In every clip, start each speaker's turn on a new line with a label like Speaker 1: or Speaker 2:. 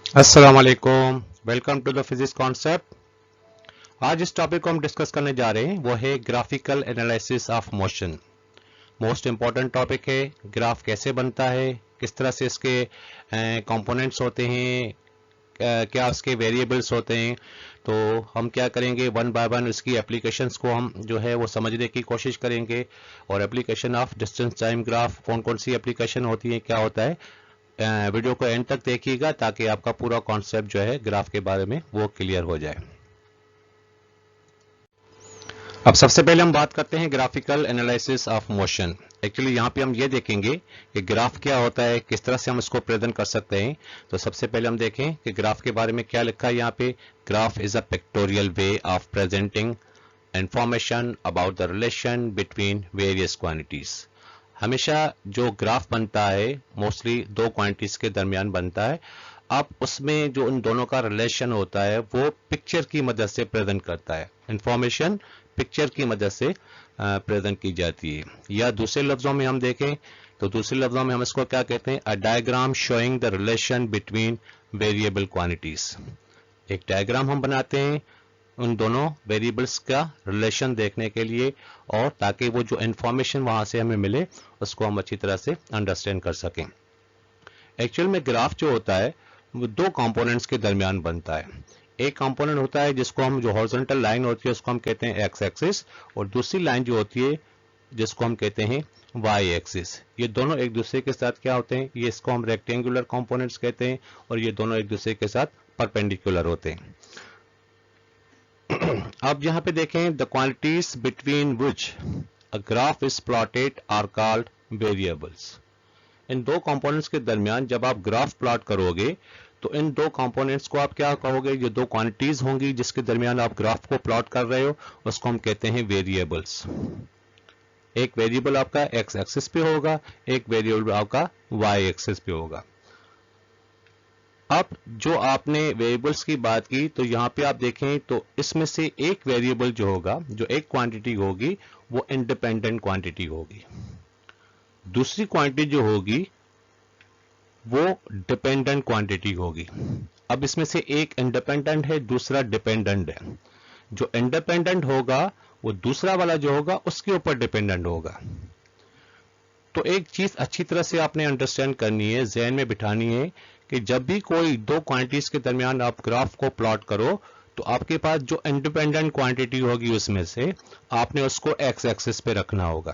Speaker 1: अस्सलाम वालेकुम। Welcome to the physics concept. आज इस टॉपिक को हम डिस्कस करने जा रहे हैं वो है graphical analysis of motion. Most important topic है। ग्राफ कैसे बनता है, किस तरह से इसके कंपोनेंट्स होते हैं, क्या उसके वेरिएबल्स होते हैं। तो हम क्या करेंगे, वन बाय वन इसकी एप्लीकेशंस को हम जो है वो समझने की कोशिश करेंगे। और application of distance time graph, कौन कौन सी एप्लीकेशन होती है, क्या होता है। वीडियो को एंड तक देखिएगा ताकि आपका पूरा कॉन्सेप्ट जो है ग्राफ के बारे में वो क्लियर हो जाए। अब सबसे पहले हम बात करते हैं graphical analysis of motion. Actually यहाँ पे हम ये देखेंगे कि ग्राफ क्या होता है, किस तरह से हम इसको प्रेजेंट कर सकते हैं। तो सबसे पहले हम देखें कि ग्राफ के बारे में क्या लिखा है यहाँ पे। Graph is a pictorial way of presenting information about the relation between various quantities. हमेशा जो ग्राफ बनता है मोस्टली दो क्वांटिटीज के दरमियान बनता है। अब उसमें जो उन दोनों का रिलेशन होता है वो पिक्चर की मदद से प्रेजेंट करता है। इंफॉर्मेशन पिक्चर की मदद से प्रेजेंट की जाती है। या दूसरे लफ्जों में हम देखें तो दूसरे लफ्जों में हम इसको क्या कहते हैं, a diagram showing the relation between variable quantities. एक डायग्राम हम बनाते हैं उन दोनों वेरिएबल्स का रिलेशन देखने के लिए, और ताकि वो जो इंफॉर्मेशन वहां से हमें मिले उसको हम अच्छी तरह से अंडरस्टैंड कर सकें। एक्चुअल में ग्राफ जो होता है वो दो कंपोनेंट्स के दरमियान बनता है। एक कंपोनेंट होता है जिसको हम, जो हॉरिजॉन्टल लाइन होती है उसको हम कहते हैं एक्स एक्सिस, और दूसरी लाइन जो होती है जिसको हम कहते हैं वाई एक्सिस। ये दोनों एक दूसरे के साथ क्या होते हैं, ये इसको हम रेक्टेंगुलर कंपोनेंट्स कहते हैं, और ये दोनों एक दूसरे के साथ परपेंडिकुलर होते हैं। अब यहाँ पे देखें, the quantities between which a graph is plotted are called variables. इन दो कंपोनेंट्स के दरमियान जब आप ग्राफ प्लॉट करोगे तो इन दो कंपोनेंट्स को आप क्या कहोगे, ये दो क्वांटिटीज होंगी जिसके दरमियान आप ग्राफ को प्लॉट कर रहे हो, उसको हम कहते हैं वेरिएबल्स। एक वेरिएबल आपका एक्स एक्सिस पे होगा, एक वेरिएबल आपका वाई एक्सिस पे होगा। अब जो आपने वेरिएबल्स की बात की तो यहाँ पे आप देखें तो इसमें से एक वेरिएबल जो होगा, जो एक क्वांटिटी होगी, वो इंडिपेंडेंट क्वांटिटी होगी। दूसरी क्वांटिटी जो होगी वो डिपेंडेंट क्वांटिटी होगी। अब इसमें से एक इंडिपेंडेंट है, दूसरा डिपेंडेंट है। जो इंडिपेंडेंट होगा वो दूसरा वाला जो होगा उसके ऊपर डिपेंडेंट होगा। तो एक चीज अच्छी तरह से आपने अंडरस्टैंड करनी है, जहन में बिठानी है कि जब भी कोई दो क्वांटिटीज के दरमियान आप ग्राफ को प्लॉट करो तो आपके पास जो इंडिपेंडेंट क्वांटिटी होगी उसमें से आपने उसको एक्स एक्सिस पे रखना होगा,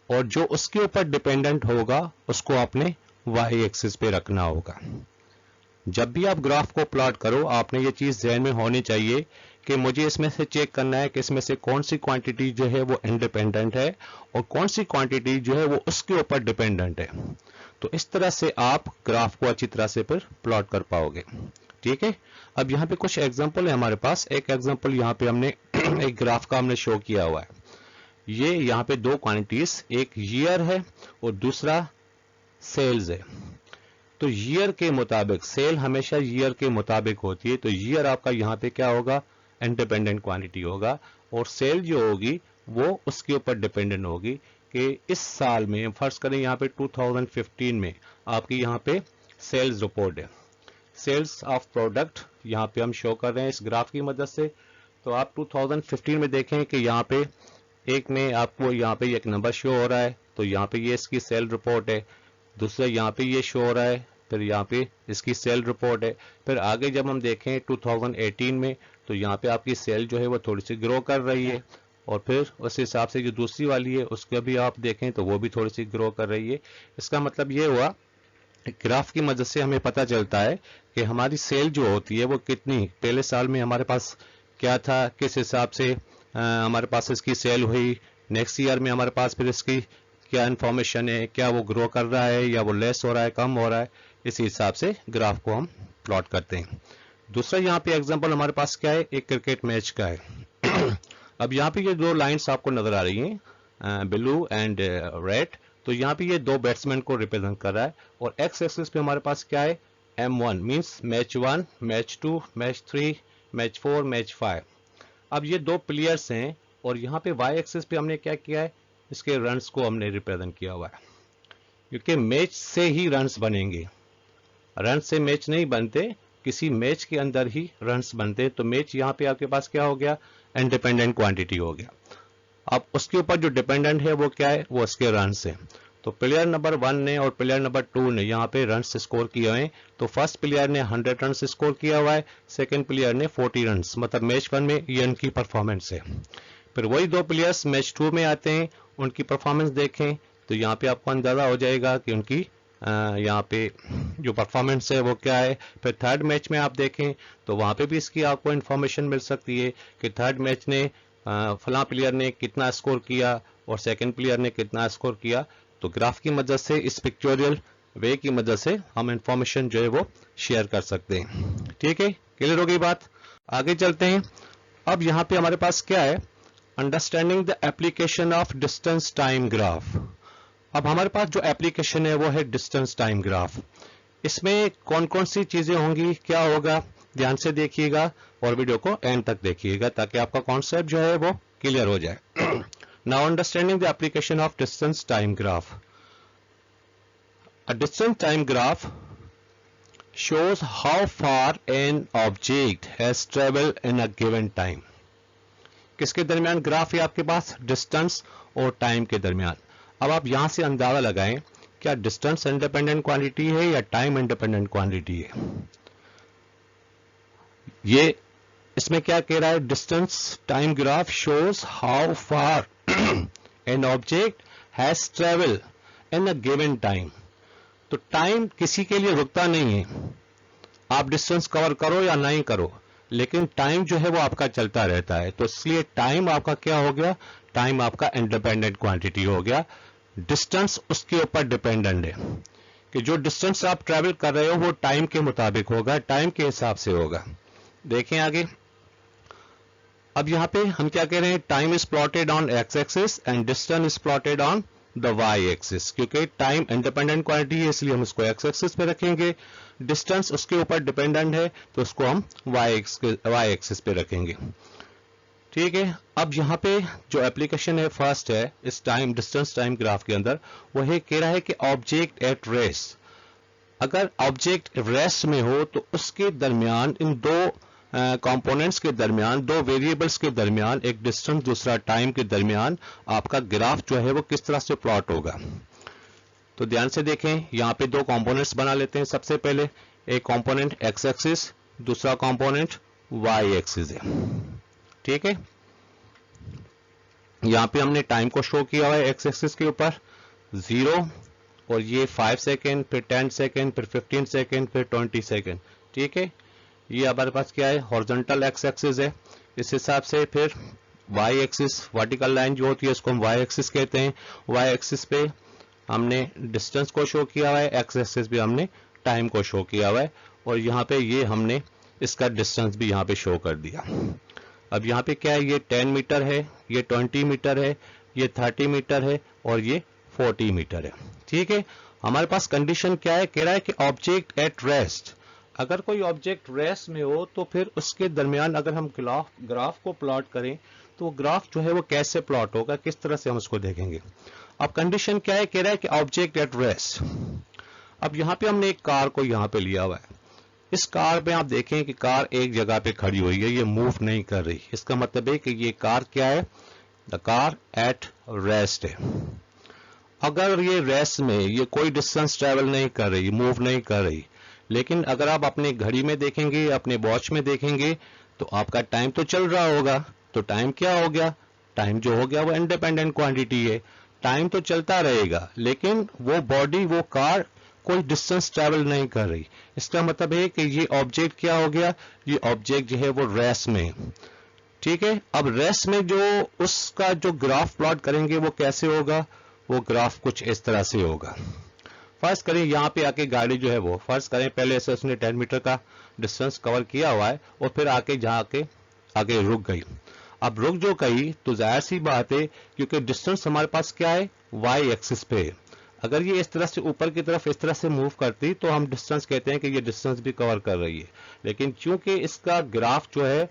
Speaker 1: और जो उसके ऊपर डिपेंडेंट होगा उसको आपने वाई एक्सिस पे रखना होगा। जब भी आप ग्राफ को प्लॉट करो आपने ये चीज ध्यान में होनी चाहिए कि मुझे इसमें से चेक करना है कि इसमें से कौन सी क्वांटिटी जो है वो इंडिपेंडेंट है और कौन सी क्वांटिटी जो है वो उसके ऊपर डिपेंडेंट है। तो इस तरह से आप ग्राफ को अच्छी तरह से फिर प्लॉट कर पाओगे। ठीक है। अब यहाँ पे कुछ एग्जांपल है हमारे पास। एक एग्जांपल यहाँ पे हमने एक ग्राफ का हमने शो किया हुआ है। ये यहाँ पे दो क्वांटिटीज, एक ईयर है और दूसरा सेल्स है। तो ईयर के मुताबिक, सेल हमेशा ईयर के मुताबिक होती है, तो ईयर आपका यहाँ पे क्या होगा, इंडिपेंडेंट क्वांटिटी होगा, और सेल जो होगी वो उसके ऊपर डिपेंडेंट होगी कि इस साल में, फर्ज करें यहाँ पे 2015 में आपकी यहाँ पे सेल्स रिपोर्ट है, सेल्स ऑफ प्रोडक्ट यहाँ पे हम शो कर रहे हैं इस ग्राफ की मदद से। तो आप 2015 में देखें कि यहाँ पे एक में आपको यहाँ पे एक नंबर शो हो रहा है, तो यहाँ पे ये इसकी सेल रिपोर्ट है। दूसरा यहाँ पे ये शो हो रहा है, फिर यहाँ पे इसकी सेल रिपोर्ट है। फिर आगे जब हम देखें 2018 में तो यहाँ पे आपकी सेल जो है वो थोड़ी सी ग्रो कर रही है, और फिर उस हिसाब से जो दूसरी वाली है उसका भी आप देखें तो वो भी थोड़ी सी ग्रो कर रही है। इसका मतलब ये हुआ, ग्राफ की मदद से हमें पता चलता है कि हमारी सेल जो होती है वो कितनी, पहले साल में हमारे पास क्या था, किस हिसाब से हमारे पास इसकी सेल हुई, नेक्स्ट ईयर में हमारे पास फिर इसकी क्या इंफॉर्मेशन है, क्या वो ग्रो कर रहा है या वो लेस हो रहा है, कम हो रहा है। इसी हिसाब से ग्राफ को हम प्लॉट करते हैं। दूसरा यहाँ पे एग्जांपल हमारे पास क्या है, एक क्रिकेट मैच का है। अब यहाँ पे ये दो लाइंस आपको नजर आ रही हैं, ब्लू एंड रेड। तो यहाँ पे ये दो बैट्समैन को रिप्रेजेंट कर रहा है, और एक्स एक्सिस पे हमारे पास क्या है, M1 means match 1, match 2, match 3, match 4, match 5। अब ये दो प्लेयर्स हैं, और यहाँ पे वाई एक्सिस पे हमने क्या किया है, इसके रन्स को हमने रिप्रेजेंट किया हुआ है, क्योंकि मैच से ही रन्स बनेंगे। रन से मैच नहीं बनते, किसी मैच के अंदर ही रन्स बनते। तो मैच यहाँ पे आपके पास क्या हो गया, इंडिपेंडेंट क्वांटिटी हो गया। अब उसके ऊपर जो डिपेंडेंट है वो क्या है, वो उसके रन्स है। तो प्लेयर नंबर 1 ने और प्लेयर नंबर 2 ने यहाँ पे रन्स स्कोर किए हुए हैं। तो फर्स्ट प्लेयर ने 100 रन्स स्कोर किया हुआ है, सेकंड प्लेयर ने 40 रन्स, मतलब मैच 1 में ये उनकी परफॉर्मेंस है। फिर वही दो प्लेयर्स मैच 2 में आते हैं, उनकी परफॉर्मेंस देखें तो यहाँ पे आपको अंदाजा हो जाएगा कि उनकी यहाँ पे जो परफॉर्मेंस है वो क्या है। फिर थर्ड मैच में आप देखें तो वहाँ पे भी इसकी आपको इन्फॉर्मेशन मिल सकती है कि थर्ड मैच ने फला प्लेयर ने कितना स्कोर किया और सेकंड प्लेयर ने कितना स्कोर किया। तो ग्राफ की मदद से, इस पिक्चोरियल वे की मदद से हम इंफॉर्मेशन जो है वो शेयर कर सकते हैं। ठीक है, क्लियर हो गई बात। आगे चलते हैं। अब यहाँ पे हमारे पास क्या है, understanding the application of distance time graph. अब हमारे पास जो एप्लीकेशन है वो है डिस्टेंस टाइम ग्राफ। इसमें कौन कौन सी चीजें होंगी, क्या होगा, ध्यान से देखिएगा और वीडियो को एंड तक देखिएगा ताकि आपका कॉन्सेप्ट जो है वो क्लियर हो जाए। Now understanding the application of distance time graph. A distance time graph shows how far an object has traveled in a given time। किसके दरमियान ग्राफ है आपके पास, डिस्टेंस और टाइम के दरमियान। अब आप यहां से अंदाजा लगाएं, क्या डिस्टेंस इंडिपेंडेंट क्वांटिटी है या टाइम इंडिपेंडेंट क्वांटिटी है। ये इसमें क्या कह रहा है, distance time graph shows how far an object has travel in a given time. तो टाइम किसी के लिए रुकता नहीं है, आप डिस्टेंस कवर करो या नहीं करो, लेकिन टाइम जो है वो आपका चलता रहता है। तो इसलिए टाइम आपका क्या हो गया, टाइम आपका इंडिपेंडेंट क्वांटिटी हो गया। डिस्टेंस उसके ऊपर डिपेंडेंट है कि जो डिस्टेंस आप ट्रेवल कर रहे हो वो टाइम के मुताबिक होगा, टाइम के हिसाब से होगा। देखें आगे। अब यहां पे हम क्या कह रहे हैं, time is plotted on x axis and distance is plotted on the y axis. क्योंकि टाइम इंडिपेंडेंट क्वांटिटी है इसलिए हम इसको एक्स एक्सिस पे रखेंगे, डिस्टेंस उसके ऊपर डिपेंडेंट है तो उसको हम वाई एक्सिस पे रखेंगे। ठीक है। अब यहाँ पे जो एप्लीकेशन है फर्स्ट है इस टाइम डिस्टेंस टाइम ग्राफ के अंदर, वो है कह रहा है कि ऑब्जेक्ट एट रेस्ट, अगर ऑब्जेक्ट रेस्ट में हो तो उसके दरमियान इन दो कंपोनेंट्स के दरमियान, दो वेरिएबल्स के दरमियान, एक डिस्टेंस दूसरा टाइम के दरमियान आपका ग्राफ जो है वो किस तरह से प्लॉट होगा। तो ध्यान से देखें, यहाँ पे दो कंपोनेंट्स बना लेते हैं। सबसे पहले एक कंपोनेंट एक्स एक्सिस, दूसरा कंपोनेंट वाई एक्सिस है। ठीक है, यहाँ पे हमने टाइम को शो किया हुआ है एक्स एक्सिस के ऊपर 0 और ये 5 सेकेंड, फिर 10 सेकेंड, फिर 15 सेकेंड, फिर 20 सेकेंड। ठीक है, ये हमारे पास क्या है, हॉरिजॉन्टल एक्स एक्सिस है। इस हिसाब से फिर वाई एक्सिस, वर्टिकल लाइन जो होती है उसको हम वाई एक्सिस कहते हैं। वाई एक्सिस पे हमने डिस्टेंस को शो किया हुआ है, एक्स एक्सिस पे हमने टाइम को शो किया हुआ है और यहाँ पे ये हमने इसका डिस्टेंस भी यहाँ पे शो कर दिया। अब यहाँ पे क्या है, ये 10 मीटर है, ये 20 मीटर है, ये 30 मीटर है और ये 40 मीटर है। ठीक है, हमारे पास कंडीशन क्या है, कह रहा है कि ऑब्जेक्ट एट रेस्ट, अगर कोई ऑब्जेक्ट रेस्ट में हो तो फिर उसके दरमियान अगर हम ग्राफ को प्लॉट करें तो ग्राफ जो है वो कैसे प्लॉट होगा, किस तरह से हम उसको देखेंगे। अब कंडीशन क्या है, कह रहा है कि ऑब्जेक्ट एट रेस्ट। अब यहाँ पे हमने एक कार को यहाँ पे लिया हुआ है, इस कार में आप देखें कि कार एक जगह पे खड़ी हुई है, ये मूव नहीं कर रही। इसका मतलब है कि ये कार क्या है, द कार एट रेस्ट है। अगर ये रेस्ट में ये कोई डिस्टेंस ट्रेवल नहीं कर रही, मूव नहीं कर रही, लेकिन अगर आप अपने घड़ी में देखेंगे, अपने वॉच में देखेंगे तो आपका टाइम तो चल रहा होगा। तो टाइम क्या हो गया, टाइम जो हो गया वो इंडिपेंडेंट क्वांटिटी है, टाइम तो चलता रहेगा लेकिन वो बॉडी, वो कार कोई डिस्टेंस ट्रेवल नहीं कर रही। इसका मतलब है कि ये ऑब्जेक्ट क्या हो गया, ये ऑब्जेक्ट जो है वो रेस्ट में। ठीक है, अब रेस्ट में जो उसका जो ग्राफ प्लॉट करेंगे वो कैसे होगा, वो ग्राफ कुछ इस तरह से होगा। फर्स्ट करें यहाँ पे आके गाड़ी जो है वो, फर्स्ट करें पहले से उसने 10 मीटर का डिस्टेंस कवर किया हुआ है और फिर आके जहाँ के आगे रुक गई। अब रुक जो गई तो जाहिर सी बात है क्योंकि डिस्टेंस हमारे पास क्या है, वाई एक्सिस पे है। अगर ये इस तरह से ऊपर की तरफ इस तरह से मूव करती तो हम डिस्टेंस कहते हैं कि ये डिस्टेंस भी कवर कर रही है। लेकिन चूंकि इसका ग्राफ जो है,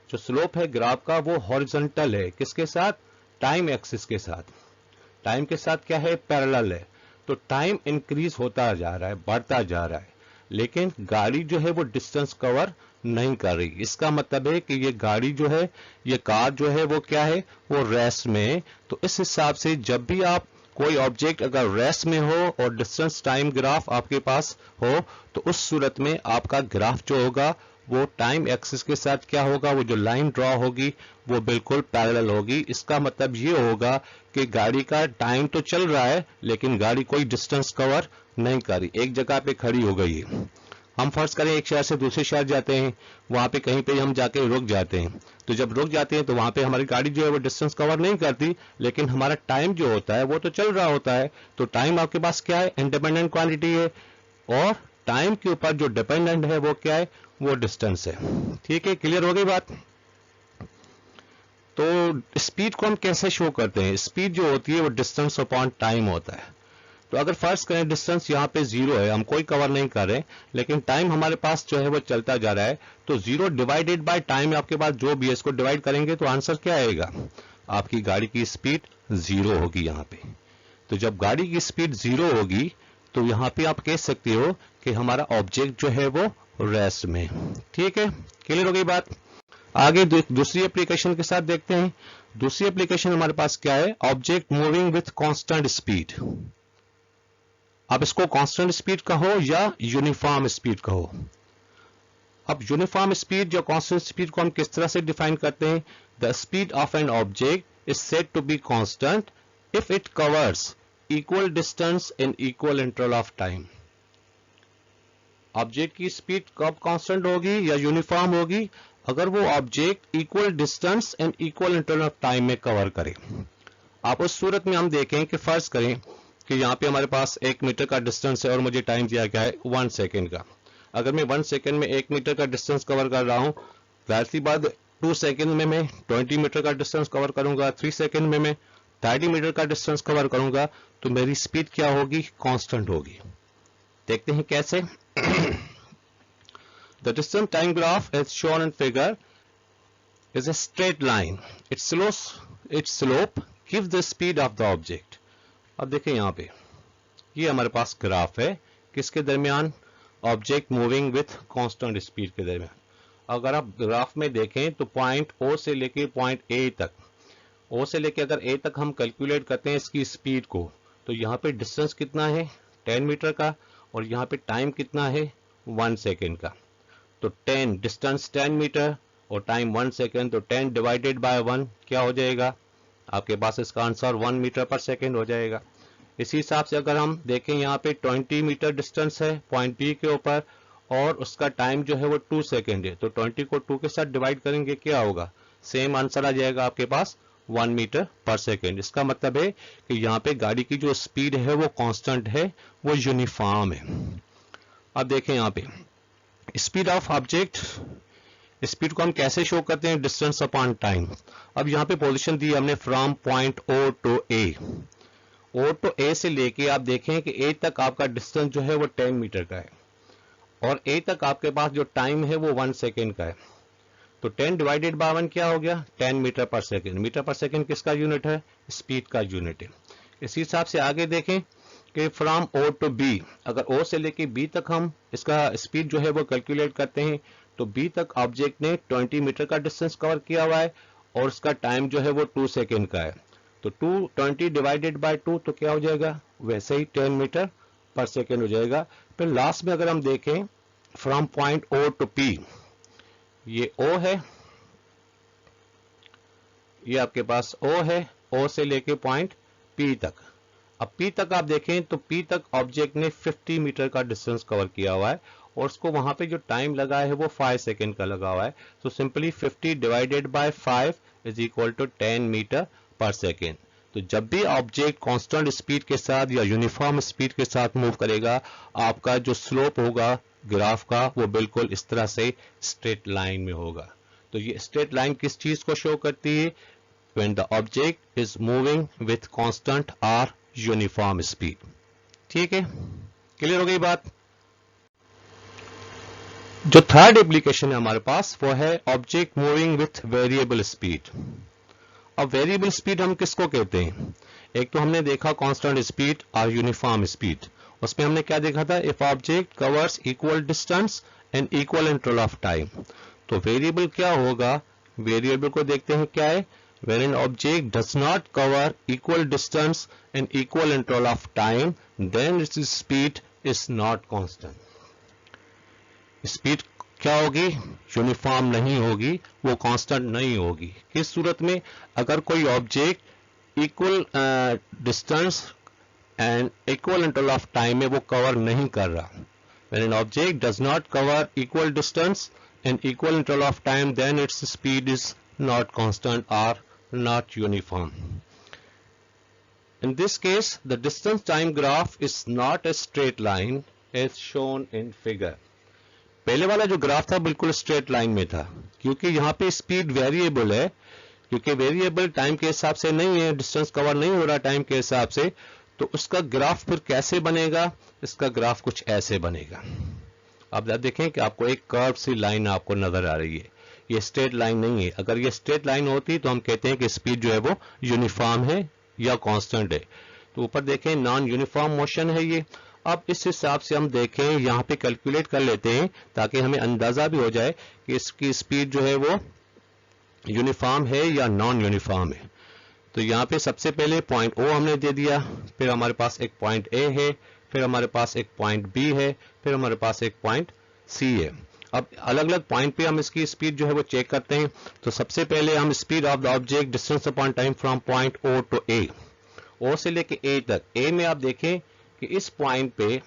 Speaker 1: जो स्लोप है ग्राफ का, वो हॉरिजॉन्टल है, किसके साथ, टाइम एक्सिस के साथ। टाइम के साथ क्या है, पैरेलल है। तो टाइम इंक्रीज होता जा रहा है, बढ़ता जा रहा है, लेकिन गाड़ी जो है वो डिस्टेंस कवर नहीं कर रही। इसका मतलब है कि ये गाड़ी जो है, ये कार जो है वो क्या है, वो रेस में है। तो इस हिसाब से जब भी आप कोई ऑब्जेक्ट अगर रेस में हो और डिस्टेंस टाइम ग्राफ आपके पास हो, तो उस सूरत में आपका ग्राफ जो होगा वो टाइम एक्सिस के साथ क्या होगा, वो जो लाइन ड्रॉ होगी वो बिल्कुल पैरेलल होगी। इसका मतलब ये होगा कि गाड़ी का टाइम तो चल रहा है लेकिन गाड़ी कोई डिस्टेंस कवर नहीं कर रही, एक जगह पे खड़ी हो गई है। हम फर्ज करें एक शहर से दूसरे शहर जाते हैं, वहां पे कहीं पे हम जाके रुक जाते हैं, तो जब रुक जाते हैं तो वहां पे हमारी गाड़ी जो है वो डिस्टेंस कवर नहीं करती, लेकिन हमारा टाइम जो होता है वो तो चल रहा होता है। तो टाइम आपके पास क्या है, इंडिपेंडेंट क्वांटिटी है, और टाइम के ऊपर जो डिपेंडेंट है वो क्या है, वो डिस्टेंस है। ठीक है, क्लियर हो गई बात। तो स्पीड को हम कैसे शो करते हैं, स्पीड जो होती है वो डिस्टेंस अपॉन टाइम होता है। तो अगर फर्स्ट करें डिस्टेंस यहाँ पे 0 है, हम कोई कवर नहीं कर रहे, लेकिन टाइम हमारे पास जो है वो चलता जा रहा है, तो 0 डिवाइडेड बाय टाइम आपके पास जो भी है इसको डिवाइड करेंगे तो आंसर क्या आएगा, आपकी गाड़ी की स्पीड 0 होगी यहाँ पे। तो जब गाड़ी की स्पीड 0 होगी तो यहाँ पे आप कह सकते हो कि हमारा ऑब्जेक्ट जो है वो रेस्ट में। ठीक है, क्लियर हो गई बात। आगे दूसरी एप्लीकेशन के साथ देखते हैं। दूसरी एप्लीकेशन हमारे पास क्या है, object moving with constant speed. अब इसको कांस्टेंट स्पीड कहो या यूनिफॉर्म स्पीड कहो। अब यूनिफॉर्म स्पीड या कांस्टेंट स्पीड को हम किस तरह से डिफाइन करते हैं, the speed of an object is said to be constant if it covers equal distance in equal interval of time. Object की स्पीड कब कांस्टेंट होगी या यूनिफॉर्म होगी, अगर वो object equal distance and equal interval of time में cover करे। आप उस सूरत में हम देखें कि फर्ज करें कि यहाँ पे हमारे पास 1 मीटर का डिस्टेंस है और मुझे टाइम दिया गया है 1 सेकेंड का। अगर मैं 1 सेकेंड में 1 मीटर का डिस्टेंस कवर कर रहा हूँ, जाहिर सी बात 2 सेकेंड में मैं 20 मीटर का डिस्टेंस कवर करूंगा, 3 सेकेंड में मैं 30 मीटर का डिस्टेंस कवर करूंगा, तो मेरी स्पीड क्या होगी, कांस्टेंट होगी। देखते हैं कैसे। The distance time graph as shown in figure is a straight line. Its slope gives the speed of the object. अब देखें यहाँ पे ये हमारे पास ग्राफ है, किसके दरमियान, object moving with constant speed के दरमियान। अगर आप ग्राफ में देखें तो पॉइंट O से लेके पॉइंट A तक, O से लेके अगर A तक हम कैलकुलेट करते हैं इसकी स्पीड को, तो यहाँ पे डिस्टेंस कितना है 10 मीटर का, और यहाँ पे टाइम कितना है 1 सेकेंड का। तो 10 डिस्टेंस 10 मीटर और टाइम 1 सेकेंड, तो 10 डिवाइडेड बाय 1 क्या हो जाएगा, आपके पास इसका आंसर 1 मीटर पर सेकेंड हो जाएगा। इसी हिसाब से अगर हम देखें यहाँ पे 20 मीटर डिस्टेंस है पॉइंट बी के ऊपर और उसका टाइम जो है वो 2 सेकेंड है, तो 20 को 2 के साथ डिवाइड करेंगे क्या होगा, सेम आंसर आ जाएगा आपके पास 1 मीटर पर सेकेंड। इसका मतलब है कि यहाँ पे गाड़ी की जो स्पीड है वो कांस्टेंट है, वो यूनिफॉर्म है। अब देखें यहाँ पे स्पीड ऑफ ऑब्जेक्ट, स्पीड को हम कैसे शो करते हैं, डिस्टेंस अपॉन टाइम। अब यहाँ पे पोजीशन दी हमने from point O to A। O to A से लेके आप देखें कि A तक आपका डिस्टेंस जो है वो 10 मीटर का है और A तक आपके पास जो टाइम है वो 1 सेकेंड का है। तो 10 डिवाइडेड बाय 1 क्या हो गया, 10 metre per second. Metre per second किसका यूनिट है, स्पीड का यूनिट है। इसी हिसाब से आगे देखें कि फ्रॉम O टू B, अगर O से लेके B तक हम इसका स्पीड जो है वो कैलकुलेट करते हैं, तो B तक ऑब्जेक्ट ने 20 मीटर का डिस्टेंस कवर किया हुआ है और उसका टाइम जो है वो 2 सेकेंड का है। तो 20 डिवाइडेड बाय 2 तो क्या हो जाएगा, वैसे ही 10 मीटर पर सेकेंड हो जाएगा। फिर लास्ट में अगर हम देखें from point O to P, ये O है, ये आपके पास O है, O से लेके पॉइंट P तक। अब P तक आप देखें तो P तक ऑब्जेक्ट ने 50 मीटर का डिस्टेंस कवर किया हुआ है और उसको वहां पे जो टाइम लगा है वो 5 सेकेंड का लगा हुआ है। तो simply 50 divided by 5 is equal to 10 metre per second. तो जब भी ऑब्जेक्ट कांस्टेंट स्पीड के साथ या यूनिफॉर्म स्पीड के साथ मूव करेगा, आपका जो स्लोप होगा ग्राफ का वो बिल्कुल इस तरह से स्ट्रेट लाइन में होगा। तो ये स्ट्रेट लाइन किस चीज को शो करती है, when the object is moving with constant or uniform speed। ठीक है, क्लियर हो गई बात। जो थर्ड एप्लीकेशन है हमारे पास वो है object moving with variable speed. अब वेरिएबल स्पीड हम किसको कहते हैं? एक तो हमने देखा कांस्टेंट स्पीड और यूनिफॉर्म स्पीड। उसमें हमने क्या देखा था? If object covers equal distance and equal interval of time. तो वेरिएबल क्या होगा? वेरिएबल को देखते हैं क्या है। When an object does not cover equal distance and equal interval of time, then its speed is not constant. Speed क्या होगी? यूनिफॉर्म नहीं होगी, वो कांस्टेंट नहीं होगी। किस सूरत में? अगर कोई object equal distance and equal interval of time में वो कवर नहीं कर रहा। When an object does not cover equal distance and equal interval of time, then its speed is not constant or not uniform. In this case, the distance time graph is not a straight line as shown in figure. पहले वाला जो graph था बिल्कुल straight line में था, क्योंकि यहाँ पे स्पीड वेरिएबल है, क्योंकि वेरिएबल टाइम के हिसाब से नहीं है, डिस्टेंस कवर नहीं हो रहा टाइम के हिसाब से, तो उसका ग्राफ फिर कैसे बनेगा? इसका ग्राफ कुछ ऐसे बनेगा। आप देखें कि आपको एक कर्व सी लाइन आपको नजर आ रही है, ये स्ट्रेट लाइन नहीं है। अगर ये स्ट्रेट लाइन होती तो हम कहते हैं कि स्पीड जो है वो यूनिफॉर्म है या कांस्टेंट है। तो ऊपर देखें नॉन यूनिफॉर्म मोशन है ये। अब इस हिसाब से हम देखें, यहाँ पे कैलकुलेट कर लेते हैं ताकि हमें अंदाजा भी हो जाए कि इसकी स्पीड जो है वो यूनिफॉर्म है या नॉन यूनिफॉर्म है। तो यहाँ पे सबसे पहले पॉइंट ओ हमने दे दिया, फिर हमारे पास एक पॉइंट ए है, फिर हमारे पास एक पॉइंट बी है, फिर हमारे पास एक पॉइंट सी है। अब अलग अलग पॉइंट पे हम इसकी स्पीड जो है वो चेक करते हैं। तो सबसे पहले हम speed of the object distance upon time from point O to A, O से लेके ए तक। ए में आप देखें कि इस पॉइंट पे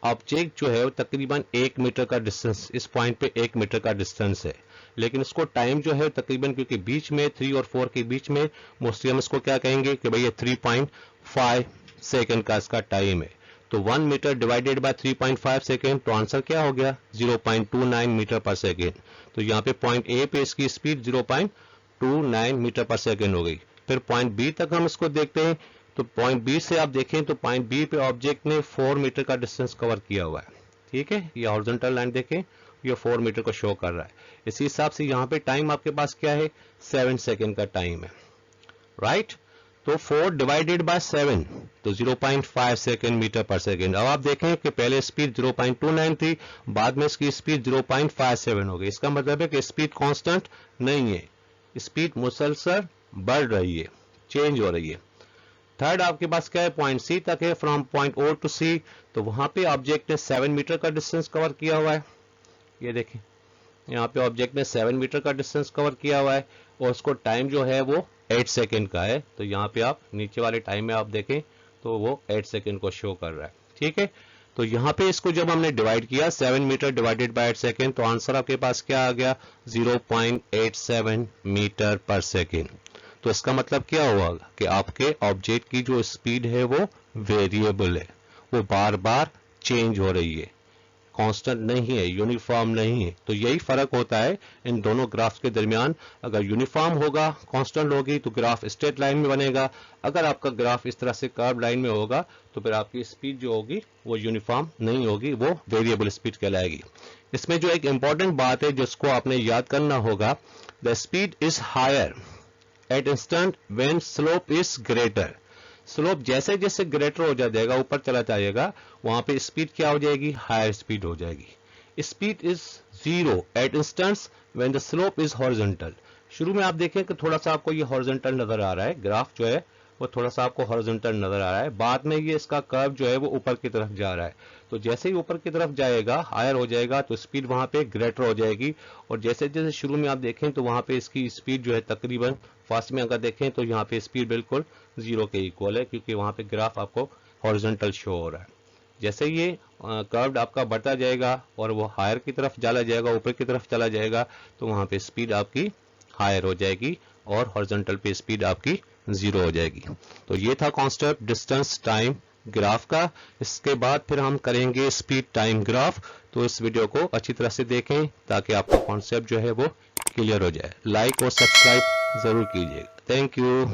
Speaker 1: ऑब्जेक्ट जो है वो तकरीबन 1 मीटर का डिस्टेंस, इस पॉइंट पे 1 मीटर का डिस्टेंस है, लेकिन इसको टाइम जो है तकरीबन, क्योंकि बीच में 3 और 4 के बीच में मोस्टली हम इसको क्या कहेंगे कि भाई ये 3.5 सेकेंड का इसका टाइम है। तो 1 मीटर डिवाइडेड बाय 3.5 सेकेंड, तो आंसर क्या हो गया? 0.29 मीटर पर सेकेंड। तो यहाँ पे पॉइंट ए पे इसकी स्पीड 0.29 मीटर पर सेकेंड हो गई। फिर पॉइंट बी तक हम इसको देखते हैं। तो पॉइंट बी से आप देखें तो पॉइंट बी पे ऑब्जेक्ट ने 4 मीटर का डिस्टेंस कवर किया हुआ है। ठीक है, ये हॉरिजॉन्टल लाइन देखें, ये 4 मीटर को शो कर रहा है। इसी हिसाब से यहाँ पे टाइम आपके पास क्या है? 7 सेकेंड का टाइम है, राइट। तो 4 डिवाइडेड बाय 7, तो 0.5 सेकेंड मीटर पर सेकेंड। अब आप देखें कि पहले स्पीड 0.29 थी, बाद में इसकी स्पीड 0.57 हो गई। इसका मतलब है कि स्पीड कांस्टेंट नहीं है, स्पीड मुसलसल बढ़ रही है, चेंज हो रही है। थर्ड आपके पास क्या है? पॉइंट सी तक है, फ्रॉम पॉइंट ओ टू सी। तो वहां पे ऑब्जेक्ट ने 7 मीटर का डिस्टेंस कवर किया हुआ है। ये देखें, यहाँ पे ऑब्जेक्ट ने 7 मीटर का डिस्टेंस कवर किया हुआ है और उसको टाइम जो है वो 8 सेकेंड का है। तो यहाँ पे आप नीचे वाले टाइम में आप देखें तो वो 8 सेकेंड को शो कर रहा है। ठीक है, तो यहाँ पे इसको जब हमने डिवाइड किया 7 मीटर डिवाइडेड बाय 8 सेकेंड, तो आंसर आपके पास क्या आ गया? 0.87 मीटर पर सेकेंड। तो इसका मतलब क्या हुआ कि आपके ऑब्जेक्ट की जो स्पीड है वो वेरिएबल है, वो बार बार चेंज हो रही है, कांस्टेंट नहीं है, यूनिफॉर्म नहीं है। तो यही फर्क होता है इन दोनों ग्राफ्स के दरमियान। अगर यूनिफॉर्म होगा, कांस्टेंट होगी, तो ग्राफ स्ट्रेट लाइन में बनेगा। अगर आपका ग्राफ इस तरह से कर्व लाइन में होगा तो फिर आपकी स्पीड जो होगी वो यूनिफॉर्म नहीं होगी, वो वेरिएबल स्पीड कहलाएगी। इसमें जो एक इंपॉर्टेंट बात है जिसको आपने याद करना होगा, the speed is higher at instant when slope is greater. Slope जैसे जैसे ग्रेटर हो जाएगा, ऊपर चला जाएगा, वहां पे स्पीड क्या हो जाएगी? हायर स्पीड हो जाएगी। Speed is 0 at instants when the slope is horizontal. शुरू में आप देखें कि थोड़ा सा आपको ये हॉरिजॉन्टल नजर आ रहा है, ग्राफ जो है वो थोड़ा सा आपको हॉरिजॉन्टल नजर आ रहा है। बाद में ये इसका कर्व जो है वो ऊपर की तरफ जा रहा है। तो जैसे ही ऊपर की तरफ जाएगा, हायर हो जाएगा, तो स्पीड वहां पे ग्रेटर हो जाएगी। और जैसे जैसे शुरू में आप देखें तो वहां पे इसकी स्पीड जो है तकरीबन, फर्स्ट में अगर देखें तो यहाँ पे स्पीड बिल्कुल 0 के इक्वल है, क्योंकि वहां पे ग्राफ आपको हॉरिजॉन्टल शो हो रहा है। जैसे ये कर्व आपका बढ़ता जाएगा और वो हायर की तरफ चला जाएगा, ऊपर की तरफ चला जाएगा, तो वहां पे स्पीड आपकी हायर हो जाएगी और हॉरिजॉन्टल पे स्पीड आपकी 0 हो जाएगी। तो ये था कॉन्सेप्ट डिस्टेंस टाइम ग्राफ का। इसके बाद फिर हम करेंगे स्पीड टाइम ग्राफ। तो इस वीडियो को अच्छी तरह से देखें ताकि आपका कॉन्सेप्ट जो है वो क्लियर हो जाए। लाइक और सब्सक्राइब जरूर कीजिएगा। Thank you.